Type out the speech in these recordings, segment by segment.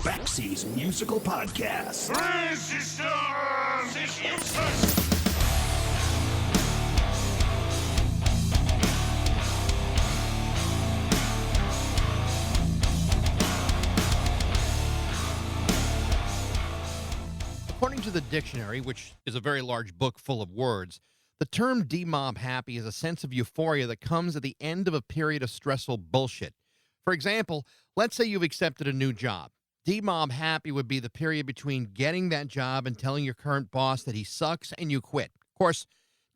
Baxie's musical podcast. Resistance is useless! According to the dictionary, which is a very large book full of words, the term Dmob happy is a sense of euphoria that comes at the end of a period of stressful bullshit. For example, let's say you've accepted a new job. Dmob happy would be the period between getting that job and telling your current boss that he sucks and you quit. Of course,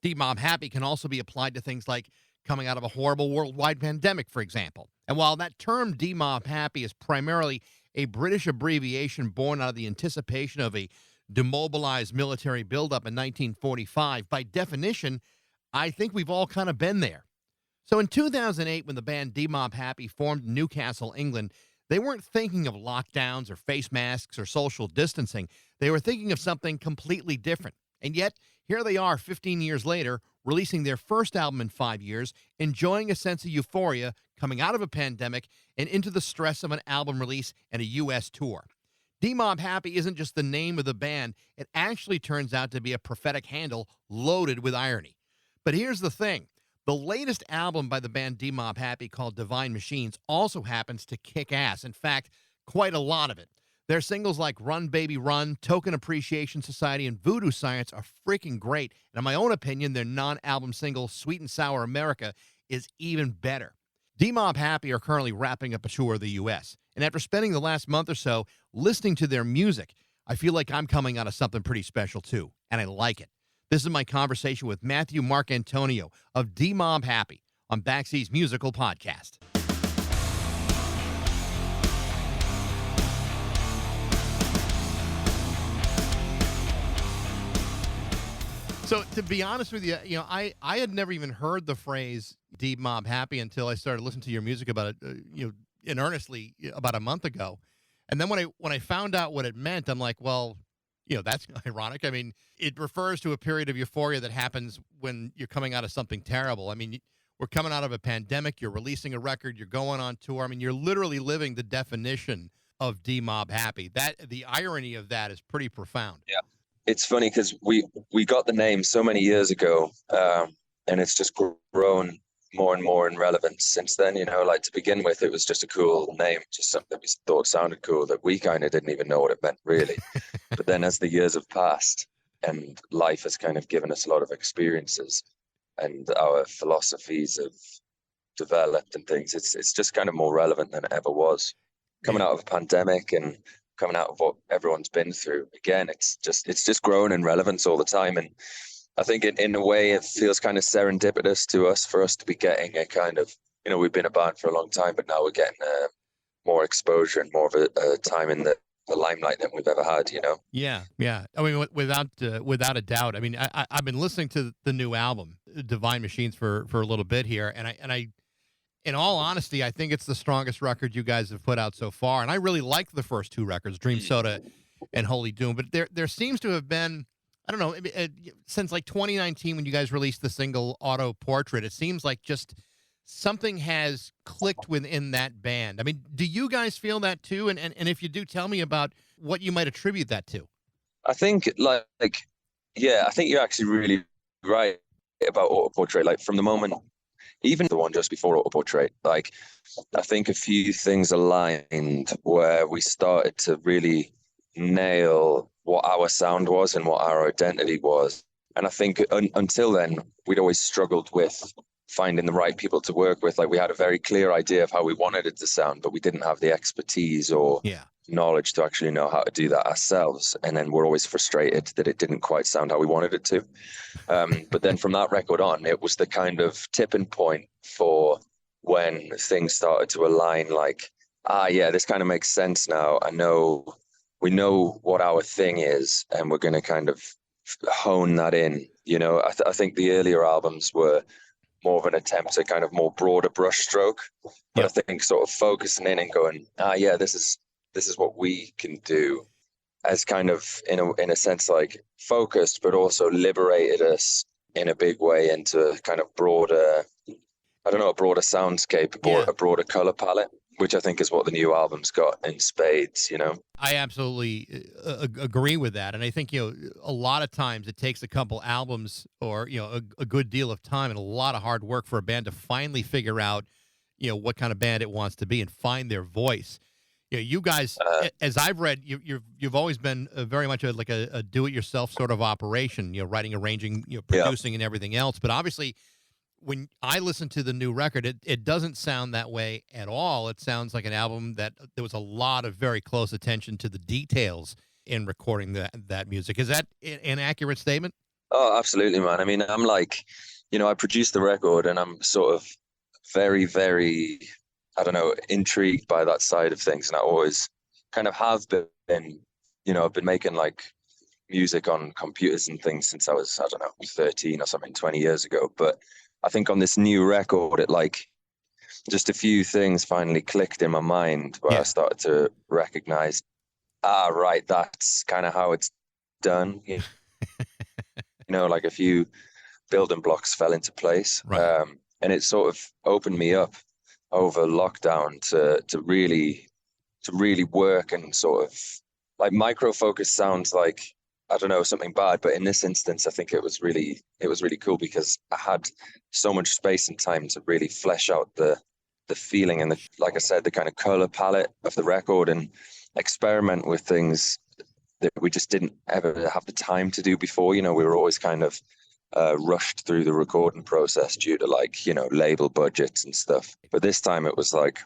Dmob happy can also be applied to things like coming out of a horrible worldwide pandemic, for example. And while that term Dmob happy is primarily a British abbreviation born out of the anticipation of a demobilized military buildup in 1945, by definition, I think we've all kind of been there. So in 2008, when the band Dmob Happy formed in Newcastle, England, they weren't thinking of lockdowns or face masks or social distancing. They were thinking of something completely different. And yet, here they are 15 years later, releasing their first album in 5 years, enjoying a sense of euphoria coming out of a pandemic and into the stress of an album release and a U.S. tour. Dmob Happy isn't just the name of the band. It actually turns out to be a prophetic handle loaded with irony. But here's the thing. The latest album by the band Dmob Happy, called Divine Machines, also happens to kick ass. In fact, quite a lot of it. Their singles like Run Baby Run, Token Appreciation Society, and Voodoo Science are freaking great. And in my own opinion, their non-album single, Sweet and Sour America, is even better. Dmob Happy are currently wrapping up a tour of the U.S., and after spending the last month or so listening to their music, I feel like I'm coming out of something pretty special too, and I like it. This is my conversation with Matthew Marcantonio of Dmob Happy on Baxie's musical podcast. So to be honest with you, I had never even heard the phrase Dmob Happy until I started listening to your music about it, in earnestly about a month ago. And then when I found out what it meant, I'm like, well, that's ironic. I mean, it refers to a period of euphoria that happens when you're coming out of something terrible. I mean, we're coming out of a pandemic, you're releasing a record, you're going on tour. I mean, you're literally living the definition of Dmob Happy. The irony of that is pretty profound. Yeah. It's funny because we got the name so many years ago, and it's just grown more and more in relevance since then. Like, to begin with, it was just a cool name, just something that we thought sounded cool that we kind of didn't even know what it meant, really. But then as the years have passed and life has kind of given us a lot of experiences and our philosophies have developed and things, it's just kind of more relevant than it ever was. Coming out of a pandemic and coming out of what everyone's been through, again, it's just growing in relevance all the time. And I think in a way it feels kind of serendipitous for us to be getting a kind of, we've been a band for a long time, but now we're getting more exposure and more of a time in the limelight than we've ever had, Yeah. I mean, without a doubt. I mean, I've been listening to the new album, Divine Machines, for a little bit here, and I in all honesty, I think it's the strongest record you guys have put out so far. And I really like the first two records, Dream Soda and Holy Doom. But there seems to have been, I don't know, since like 2019 when you guys released the single Auto Portrait, it seems like just something has clicked within that band. I mean, do you guys feel that too? And if you do, tell me about what you might attribute that to. I think I think you're actually really right about Auto Portrait. Like, from the moment, even the one just before Auto Portrait, like, I think a few things aligned where we started to really nail what our sound was and what our identity was. And I think until then, we'd always struggled with finding the right people to work with. Like, we had a very clear idea of how we wanted it to sound, but we didn't have the expertise or knowledge to actually know how to do that ourselves. And then we're always frustrated that it didn't quite sound how we wanted it to. But then from that record on, it was the kind of tipping point for when things started to align, like, this kind of makes sense now. We know what our thing is, and we're going to kind of hone that in. I think the earlier albums were more of an attempt to kind of more broader brushstroke. But I think sort of focusing in and going, this is what we can do, as kind of in a sense like focused, but also liberated us in a big way into kind of broader, a broader soundscape, a broader color palette. which I think is what the new album's got in spades, you know? I absolutely agree with that. And I think, a lot of times it takes a couple albums or, a good deal of time and a lot of hard work for a band to finally figure out, what kind of band it wants to be and find their voice. You guys, as I've read, you've always been very much like a do-it-yourself sort of operation, writing, arranging, producing and everything else. But obviously, when I listen to the new record, it doesn't sound that way at all. It sounds like an album that there was a lot of very close attention to the details in recording that music. Is that an accurate statement? Oh, absolutely, man. I mean, I'm like, I produced the record and I'm sort of very, very, I don't know, intrigued by that side of things. And I always kind of have been, I've been making like music on computers and things since I was, I don't know, 13 or something, 20 years ago. But I think on this new record, it like just a few things finally clicked in my mind where I started to recognize, right, that's kind of how it's done. Like a few building blocks fell into place. Right. And it sort of opened me up over lockdown to really work and sort of like micro focus sounds like, I don't know, something bad, but in this instance, I think it was really cool because I had so much space and time to really flesh out the feeling and like I said, the kind of color palette of the record and experiment with things that we just didn't ever have the time to do before. We were always kind of rushed through the recording process due to like, label budgets and stuff. But this time it was like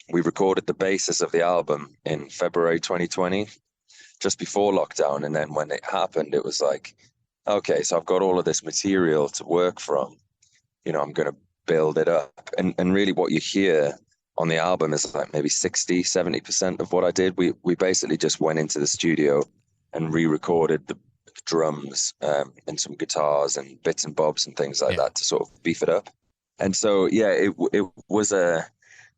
we recorded the basis of the album in February 2020. Just before lockdown, and then when it happened, it was like, okay, so I've got all of this material to work from. I'm going to build it up, and really what you hear on the album is like maybe 60-70% of what I did. We basically just went into the studio and re-recorded the drums and some guitars and bits and bobs and things like that to sort of beef it up. And so it was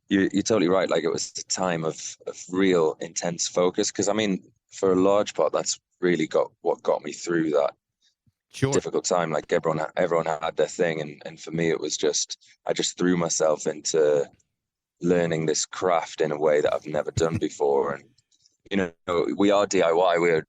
you're totally right. Like it was a time of real intense focus because I mean, for a large part, that's really what got me through that difficult time. Like everyone had their thing, and for me, it was I just threw myself into learning this craft in a way that I've never done before. And we are DIY.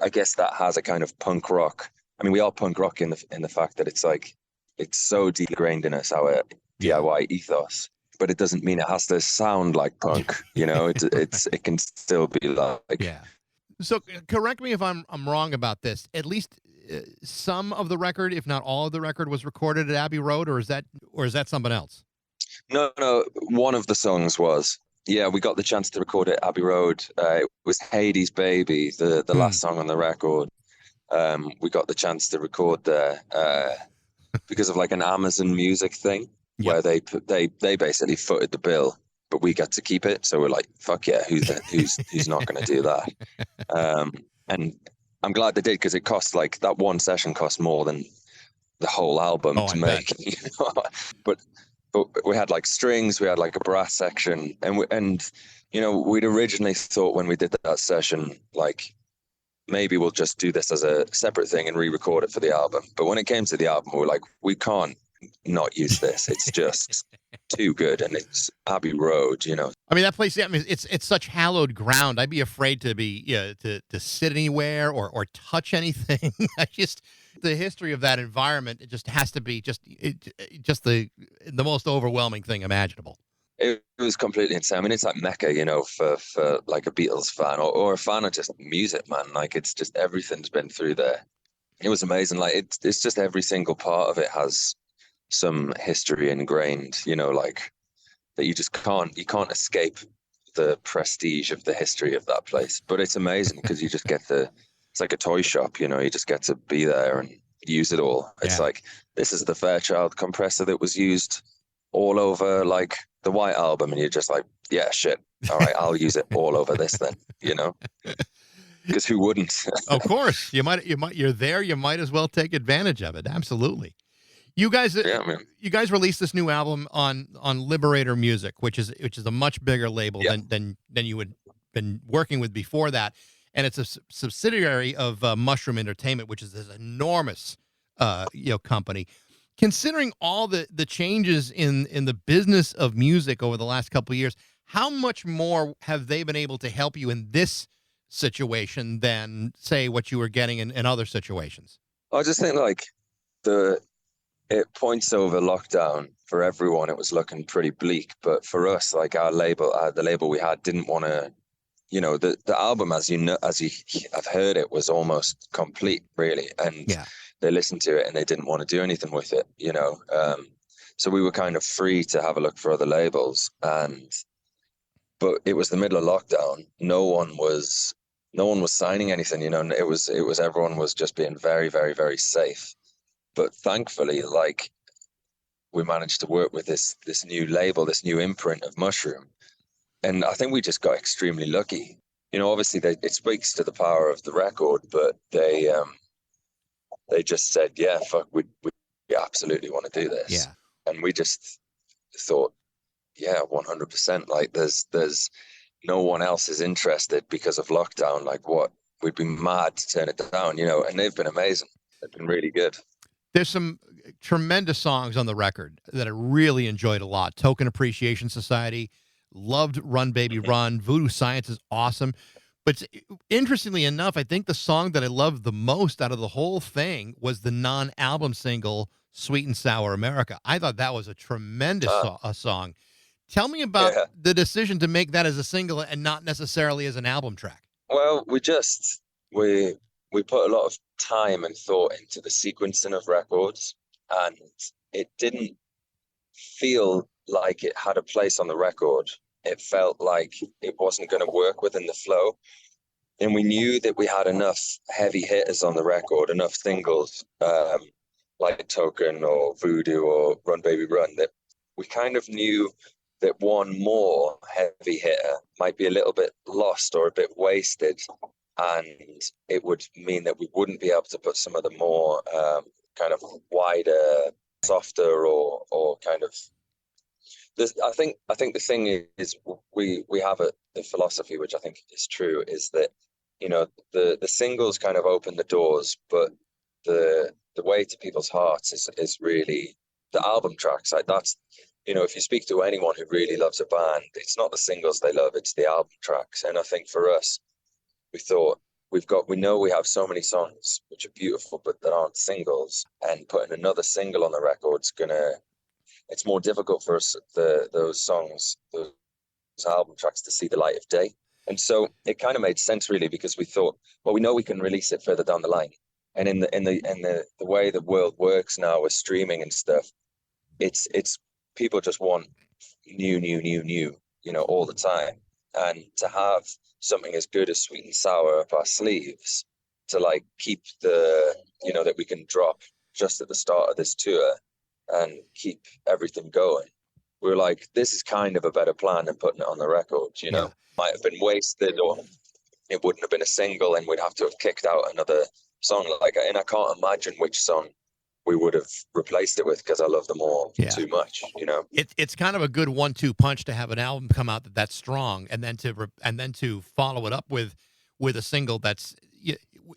I guess that has a kind of punk rock. I mean, we are punk rock in the fact that it's like it's so deep ingrained in us, our DIY ethos. But it doesn't mean it has to sound like punk. It can still be like. So correct me if I'm wrong about this. At least some of the record, if not all of the record, was recorded at Abbey Road, or is that something else? No. One of the songs was. Yeah, we got the chance to record it at Abbey Road. It was Hades Baby, the last song on the record. We got the chance to record there because of like an Amazon Music thing where they basically footed the bill. But we got to keep it, so we're like, "Fuck yeah, who's not going to do that?" And I'm glad they did because it cost like that one session cost more than the whole album to make. But we had like strings, we had like a brass section, and we'd originally thought when we did that session, like maybe we'll just do this as a separate thing and re-record it for the album. But when it came to the album, we were like, we can't not use this. It's just too good, and it's Abbey Road. I mean, that place. I mean, it's such hallowed ground. I'd be afraid to be to sit anywhere or touch anything. The history of that environment. It just has to be just the most overwhelming thing imaginable. It was completely insane. I mean, it's like Mecca, for like a Beatles fan or a fan of just music, man. Like it's just everything's been through there. It was amazing. Like it's just every single part of it has some history ingrained, like that you can't escape the prestige of the history of that place. But it's amazing because you just get it's like a toy shop, you just get to be there and use it all. It's like, this is the Fairchild compressor that was used all over like the White Album. And you're just like, yeah, shit. All right, I'll use it all over this then, because who wouldn't? Of course. You're there. You might as well take advantage of it. Absolutely. You guys, you guys released this new album on Liberator Music, which is a much bigger label than you had been working with before that, and it's a subsidiary of Mushroom Entertainment, which is this enormous company. Considering all the changes in the business of music over the last couple of years, How much more have they been able to help you in this situation than, say, what you were getting in other situations? I just think like the it points over lockdown for everyone. It was looking pretty bleak, but for us, like our label, the label we had, didn't want to. The album, as you know, as you have heard, it was almost complete, really, and Yeah. they listened to it and they didn't want to do anything with it. So we were kind of free to have a look for other labels, but it was the middle of lockdown. No one was signing anything. And it was everyone was just being very, very, very safe. But thankfully, like, we managed to work with this new label, this new imprint of Mushroom, and I think we just got extremely lucky. Obviously, it speaks to the power of the record, but they just said, "Yeah, fuck, we absolutely want to do this," Yeah. and we just thought, "Yeah, 100%." Like, there's no one else is interested because of lockdown. Like, what? We'd be mad to turn it down, and they've been amazing. They've been really good. There's some tremendous songs on the record that I really enjoyed a lot. Token Appreciation Society, loved Run Baby Run. Voodoo Science is awesome. But interestingly enough, I think the song that I loved the most out of the whole thing was the non-album single, Sweet and Sour America. I thought that was a tremendous song. Tell me about the decision to make that as a single and not necessarily as an album track. Well, we put a lot of time and thought into the sequencing of records, and it didn't feel like it had a place on the record. It felt like it wasn't going to work within the flow. And we knew that we had enough heavy hitters on the record, enough singles, like Token or Voodoo or Run Baby Run, that we kind of knew that one more heavy hitter might be a little bit lost or a bit wasted. And it would mean that we wouldn't be able to put some of the more kind of wider, softer, or kind of. I think the thing is we have the philosophy, which I think is true, is that the singles kind of open the doors, but the way to people's hearts is really the album tracks. Like, that's, if you speak to anyone who really loves a band, it's not the singles they love, it's the album tracks. And I think for us, we thought we know we have so many songs which are beautiful but that aren't singles, and putting another single on the record's it's more difficult for us, those songs, those album tracks, to see the light of day. And so it kind of made sense, really, because we thought, well, we know we can release it further down the line. And in the way the world works now with streaming and stuff, it's people just want new, all the time. And to have something as good as Sweet and Sour up our sleeves, to like keep that we can drop just at the start of this tour and keep everything going. We were like, this is kind of a better plan than putting it on the record. Might have been wasted, or it wouldn't have been a single, and we'd have to have kicked out another song. And I can't imagine which song we would have replaced it with, because I love them all too much. It's kind of a good 1-2 punch to have an album come out that's strong, and then to follow it up with a single that's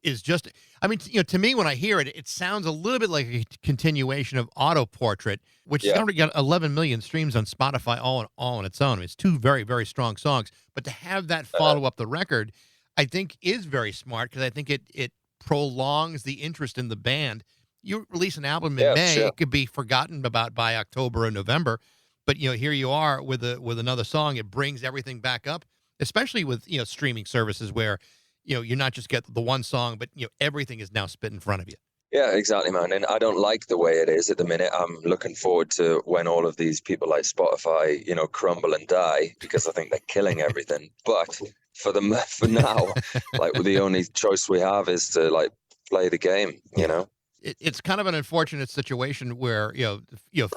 is just. I mean, to me, when I hear it, it sounds a little bit like a continuation of Auto Portrait, which has already got 11 million streams on Spotify all on its own. It's two very, very strong songs, but to have that follow up the record, I think is very smart, because I think it prolongs the interest in the band. You release an album in May, it could be forgotten about by October or November, but here you are with another song. It brings everything back up, especially with streaming services where you're not just get the one song, but everything is now spit in front of you. Yeah, exactly, man. And I don't like the way it is at the minute. I'm looking forward to when all of these people like Spotify, crumble and die, because I think they're killing everything. But for now, like, the only choice we have is to like play the game. It's kind of an unfortunate situation where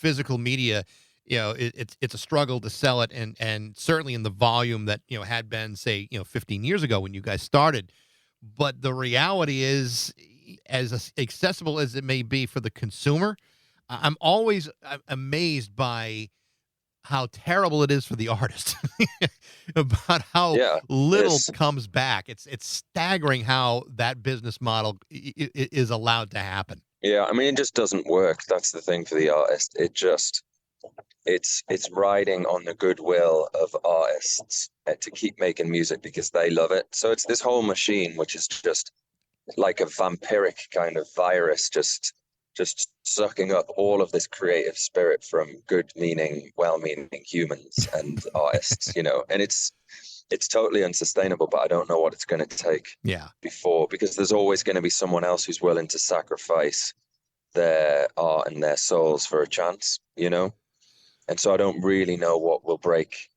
physical media, it's a struggle to sell it, and certainly in the volume that had been, say, 15 years ago when you guys started. But the reality is, as accessible as it may be for the consumer, I'm always amazed by how terrible it is for the artist, about how little comes back. It's staggering how that business model is allowed to happen. Yeah, I mean, it just doesn't work. That's the thing for the artist. it's riding on the goodwill of artists to keep making music because they love it. So it's this whole machine, which is just like a vampiric kind of virus, just sucking up all of this creative spirit from good meaning, well-meaning humans and artists, and it's totally unsustainable, but I don't know what it's going to take Yeah. because there's always going to be someone else who's willing to sacrifice their art and their souls for a chance, and so I don't really know what will break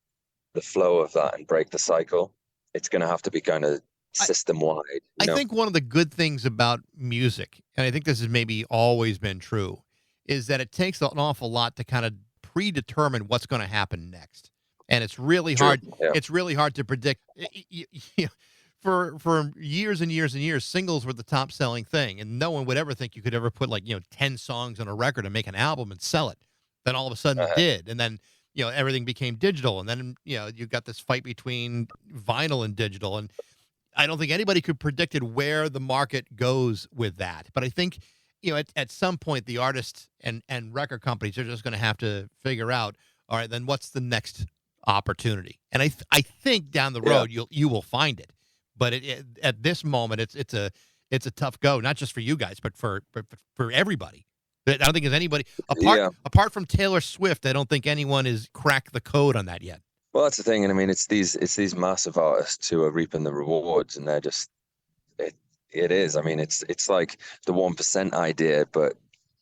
the flow of that and break the cycle. It's going to have to be kind of system wide. I think one of the good things about music, and I think this has maybe always been true, is that it takes an awful lot to kind of predetermine what's going to happen next. And it's really hard. Yeah. It's really hard to predict. For years and years and years, singles were the top selling thing, and no one would ever think you could ever put 10 songs on a record and make an album and sell it. Then all of a sudden it did, and then everything became digital, and then you got this fight between vinyl and digital, and I don't think anybody could predicted where the market goes with that. But I think at some point the artists and record companies are just going to have to figure out, all right, then what's the next opportunity? And I think down the road you will find it. But at this moment, it's a tough go, not just for you guys, but for everybody. I don't think there's anybody apart from Taylor Swift. I don't think anyone has cracked the code on that yet. Well, that's the thing, and I mean, it's these massive artists who are reaping the rewards, and they're just it is. I mean, it's like the 1% idea, but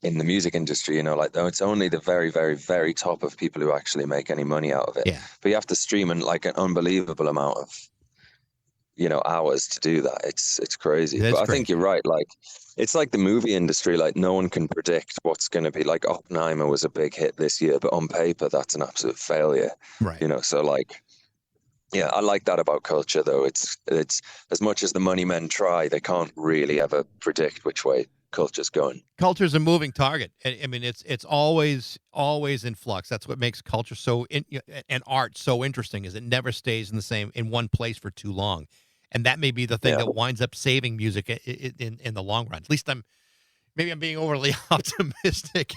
in the music industry, it's only the very, very, very top of people who actually make any money out of it. Yeah. But you have to stream in like an unbelievable amount of hours to do that. It's crazy. But I think you're right. Like, it's like the movie industry. Like, no one can predict what's going to be. Like, Oppenheimer was a big hit this year, but on paper, that's an absolute failure. Right. So like, yeah, I like that about culture, though. It's as much as the money men try, they can't really ever predict which way culture's going. Culture's a moving target. I mean, it's always in flux. That's what makes culture and art so interesting. Is it never stays in one place for too long. And that may be the thing that winds up saving music in the long run. At least I'm being overly optimistic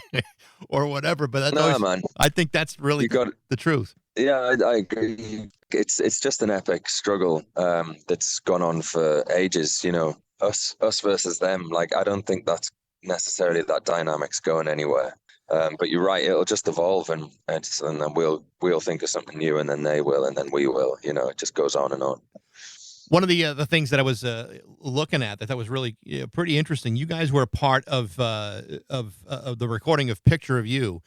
or whatever, but man. I think that's really the truth. Yeah, I agree. It's just an epic struggle that's gone on for ages. Us versus them. Like, I don't think that's necessarily that dynamic's going anywhere. But you're right; it'll just evolve, and then we'll think of something new, and then they will, and then we will. It just goes on and on. One of the things that I was looking at that was really pretty interesting. You guys were a part of the recording of "Picture of You"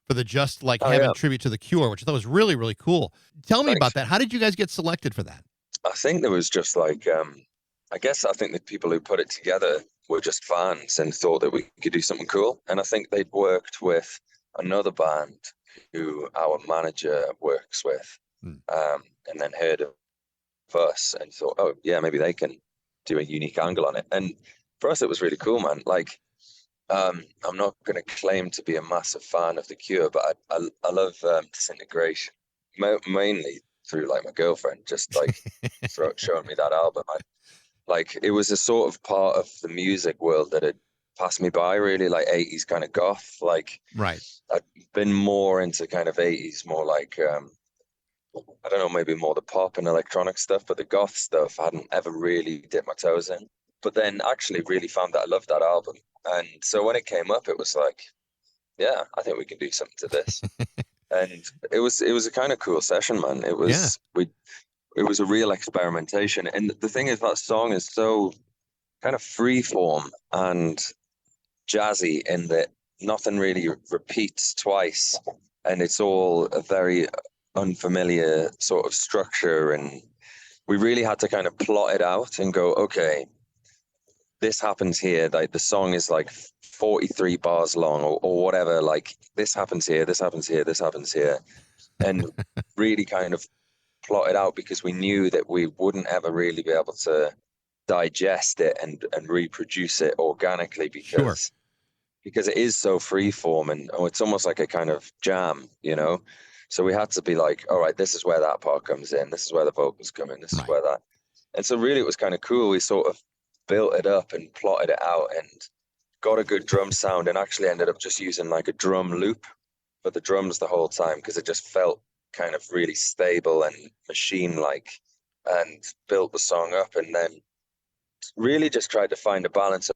for the Just Like Heaven tribute to The Cure, which I thought was really, really cool. Tell me about that. How did you guys get selected for that? I think there was just like I think the people who put it together were just fans and thought that we could do something cool. And I think they'd worked with another band who our manager works with, and then heard of us and thought, oh yeah, maybe they can do a unique angle on it. And for us, it was really cool, man. Like, I'm not going to claim to be a massive fan of The Cure, but I love Disintegration, mainly through like my girlfriend, just like showing me that album. Like, it was a sort of part of the music world that had passed me by, really, like 80s kind of goth. Like, right. I'd been more into kind of 80s, more like I don't know, maybe more the pop and electronic stuff, but the goth stuff I hadn't ever really dipped my toes in. But then actually really found that I loved that album. And so when it came up, it was like, yeah, I think we can do something to this. And it was a kind of cool session, man. It was it was a real experimentation. And the thing is, that song is so kind of freeform and jazzy in that nothing really repeats twice. And it's all a very unfamiliar sort of structure, and we really had to kind of plot it out and go, okay, this happens here, like the song is like 43 bars long or whatever, like this happens here, this happens here, this happens here, and really kind of plot it out, because we knew that we wouldn't ever really be able to digest it and reproduce it organically, because it is so freeform, and it's almost like a kind of jam, So we had to be like, all right, this is where that part comes in. This is where the vocals come in. This is where that. And so really it was kind of cool. We sort of built it up and plotted it out and got a good drum sound, and actually ended up just using like a drum loop but the drums the whole time because it just felt kind of really stable and machine-like, and built the song up, and then really just tried to find a balance of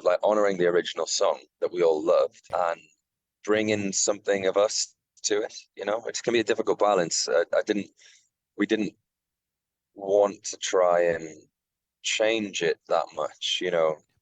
like honoring the original song that we all loved and bringing something of us to it. It can be a difficult balance. We didn't want to try and change it that much.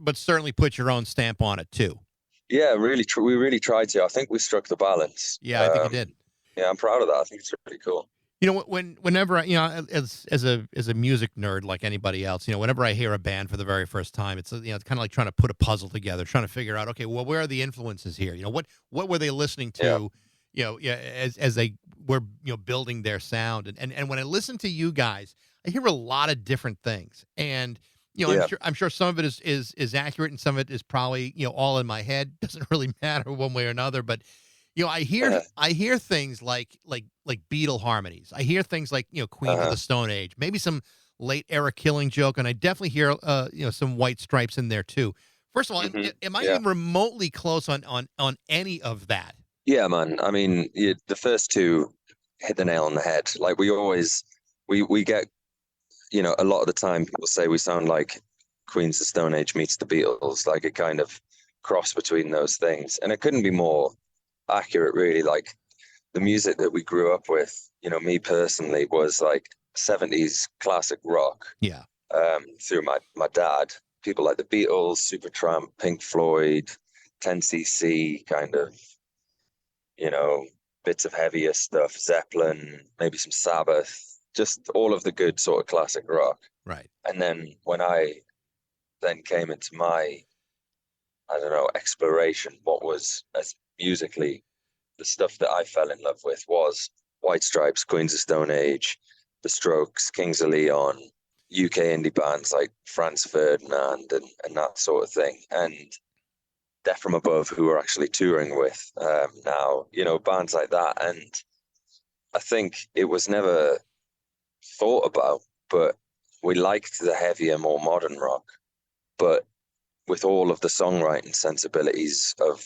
But certainly put your own stamp on it too. Yeah, really. We really tried to. I think we struck the balance. Yeah, I think you did. Yeah, I'm proud of that. I think it's really cool. Whenever as a music nerd like anybody else, whenever I hear a band for the very first time, it's it's kind of like trying to put a puzzle together, trying to figure out, okay, well, where are the influences here? What were they listening to? As they were building their sound, and when I listen to you guys, I hear a lot of different things, and I'm sure some of it is accurate, and some of it is probably all in my head. Doesn't really matter one way or another, but. I hear things like Beatle harmonies. I hear things like Queen of the Stone Age, maybe some late era Killing Joke, and I definitely hear some White Stripes in there too. First of all, am I even remotely close on any of that? Yeah, man. I mean, the first two hit the nail on the head. Like we get a lot of the time people say we sound like Queens of the Stone Age meets the Beatles, like a kind of cross between those things, and it couldn't be more accurate, really. Like the music that we grew up with, me personally, was like 70s classic rock. Yeah. Through my dad, people like the Beatles, Supertramp, Pink Floyd, 10cc, kind of, bits of heavier stuff, Zeppelin, maybe some Sabbath, just all of the good sort of classic rock. Right. And then when I then came into my, I don't know, exploration, what was as musically the stuff that I fell in love with was White Stripes, Queens of Stone Age, The Strokes, Kings of Leon, UK indie bands like Franz Ferdinand and that sort of thing, and Death from Above, who we're actually touring with now, bands like that. And I think it was never thought about, but we liked the heavier, more modern rock, but with all of the songwriting sensibilities of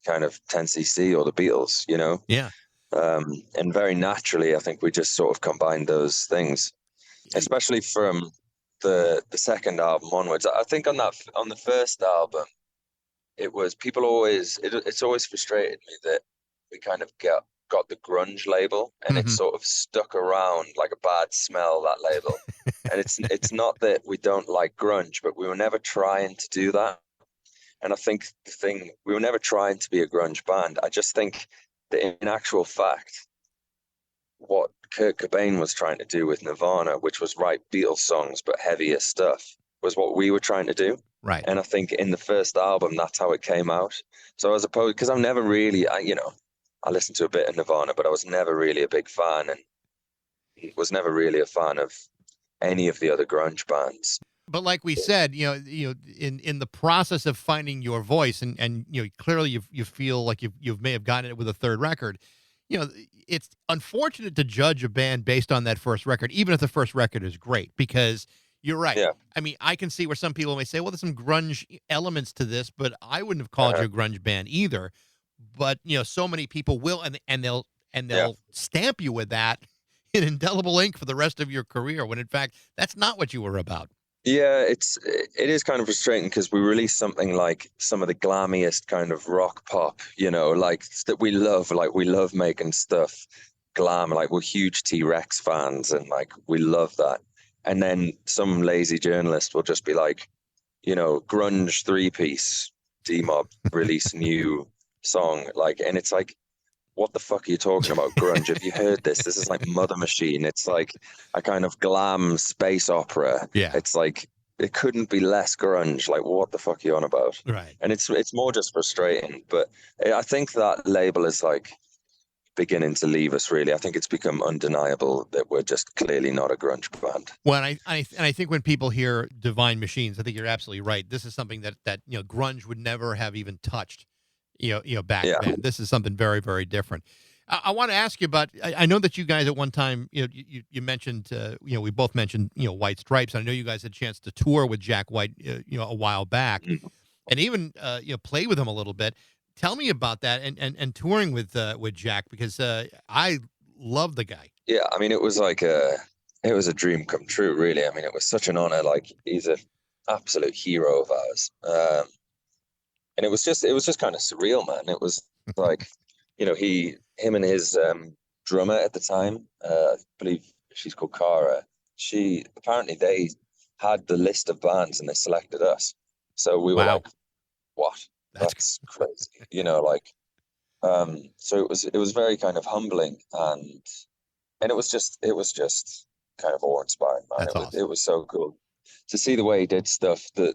kind of 10cc or the Beatles, Yeah. And very naturally, I think we just sort of combined those things, especially from the second album onwards. I think on the first album, it was it's always frustrated me that we kind of got the grunge label, and it sort of stuck around like a bad smell, that label. And it's not that we don't like grunge, but we were never trying to do that. And I think we were never trying to be a grunge band. I just think that in actual fact, what Kurt Cobain was trying to do with Nirvana, which was write Beatles songs but heavier stuff, was what we were trying to do. Right. And I think in the first album, that's how it came out. So as opposed, because I'm never really, I listened to a bit of Nirvana, but I was never really a big fan, and was never really a fan of any of the other grunge bands. But like we said, in the process of finding your voice, and clearly you feel like you may have gotten it with a third record. It's unfortunate to judge a band based on that first record, even if the first record is great, because you're right. Yeah. I mean, I can see where some people may say, well, there's some grunge elements to this, but I wouldn't have called you a grunge band either. But so many people will, and they'll stamp you with that in indelible ink for the rest of your career, when in fact that's not what you were about. Yeah, it is kind of frustrating because we released something like some of the glammiest kind of rock pop, like that we love. Like we love making stuff glam. Like we're huge T-Rex fans, and like we love that. And then some lazy journalist will just be like, grunge 3-piece, Dmob release new song, like, and it's like, what the fuck are you talking about, grunge? Have you heard this? This is like Mother Machine. It's like a kind of glam space opera. Yeah. It's like, it couldn't be less grunge. Like, what the fuck are you on about? Right. And it's more just frustrating. But I think that label is like beginning to leave us, really. I think it's become undeniable that we're just clearly not a grunge band. Well, and I think when people hear Divine Machines, I think you're absolutely right. This is something that grunge would never have even touched. Back then. This is something very, very different. I want to ask you about. I know that you guys at one time, you mentioned, we both mentioned, White Stripes. I know you guys had a chance to tour with Jack White, a while back, and even play with him a little bit. Tell me about that and touring with Jack, because I love the guy. Yeah, I mean, it was like it was a dream come true, really. I mean, it was such an honor. Like, he's an absolute hero of ours. And it was just kind of surreal, man. It was like, him and his drummer at the time, I believe she's called Cara. Apparently they had the list of bands and they selected us. So we were Wow. like, what? That's crazy. So it was very kind of humbling, and it was just kind of awe-inspiring, man. That's awesome. It was so cool to see the way he did stuff, the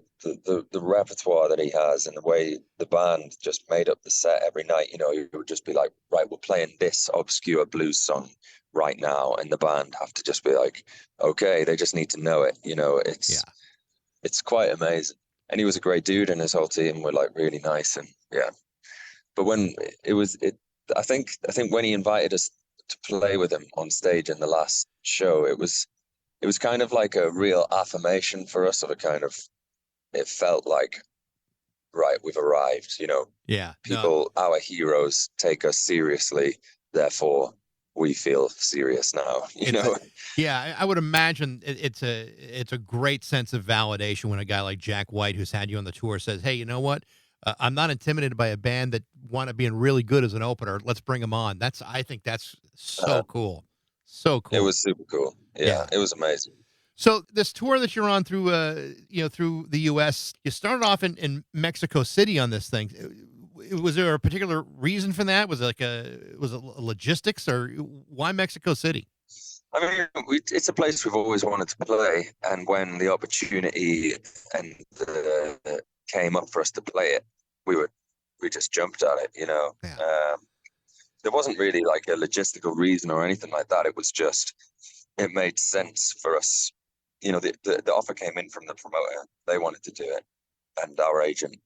repertoire that he has, and the way the band just made up the set every night. He would just be like, right, we're playing this obscure blues song right now, and the band have to just be like, okay, they just need to know it. It's quite amazing. And he was a great dude, and his whole team were like really nice, and yeah. But when I think when he invited us to play with him on stage in the last show, it was kind of like a real affirmation for us. It felt like, right, we've arrived. Yeah. People, our heroes, take us seriously. Therefore, we feel serious now. Yeah, I would imagine it's a great sense of validation when a guy like Jack White, who's had you on the tour, says, "Hey, you know what? I'm not intimidated by a band that want to be really good as an opener. Let's bring them on." I think that's so cool. So cool. It was super cool. Yeah, it was amazing. So this tour that you're on through through the U.S., you started off in Mexico City on this thing. Was there a particular reason for that? Was it logistics, or why Mexico City? I mean, it's a place we've always wanted to play, and when the opportunity came up for us to play it, we just jumped at it. Yeah. There wasn't really like a logistical reason or anything like that. It was just, it made sense for us. The offer came in from the promoter. They wanted to do it, and our agent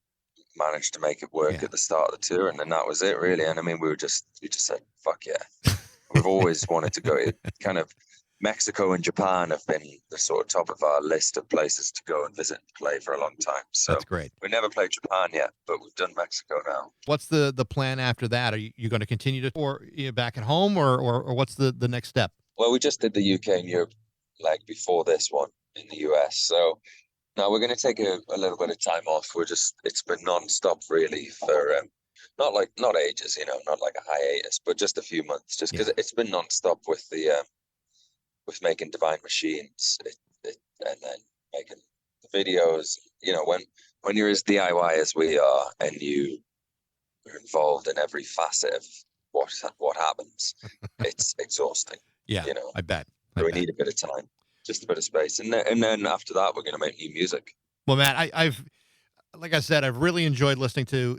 managed to make it work at the start of the tour, and then that was it, really. And I mean, we just said, fuck yeah. We've always wanted to go. Kind of Mexico and Japan have been the sort of top of our list of places to go and visit and play for a long time. So that's great. We never played Japan yet, but we've done Mexico now. What's the plan after that? Are you going to continue to tour back at home, or what's the next step? Well, we just did the UK and Europe leg before this one in the US. So now we're going to take a little bit of time off. It's been non-stop really for not ages, not like a hiatus, but just a few months, just because it's been non-stop with with making Divine Machines, and then making the videos. When you're as DIY as we are, and you are involved in every facet of what happens, it's exhausting. Yeah, I bet. So we need a bit of time, just a bit of space, and then after that, we're going to make new music. Well, Matt, like I said, I've really enjoyed listening to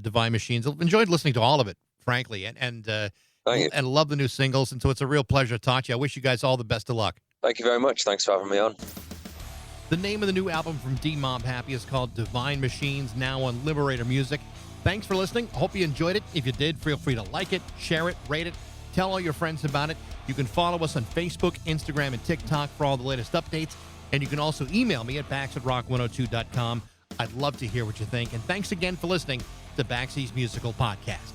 Divine Machines. I've enjoyed listening to all of it, frankly, and love the new singles. And so it's a real pleasure to talk to you. I wish you guys all the best of luck. Thank you very much. Thanks for having me on. The name of the new album from Dmob Happy is called Divine Machines, now on Liberator Music. Thanks for listening. I hope you enjoyed it. If you did, feel free to like it, share it, rate it, tell all your friends about it. You can follow us on Facebook, Instagram, and TikTok for all the latest updates. And you can also email me at bax@rock102.com. I'd love to hear what you think. And thanks again for listening to Baxie's Musical Podcast.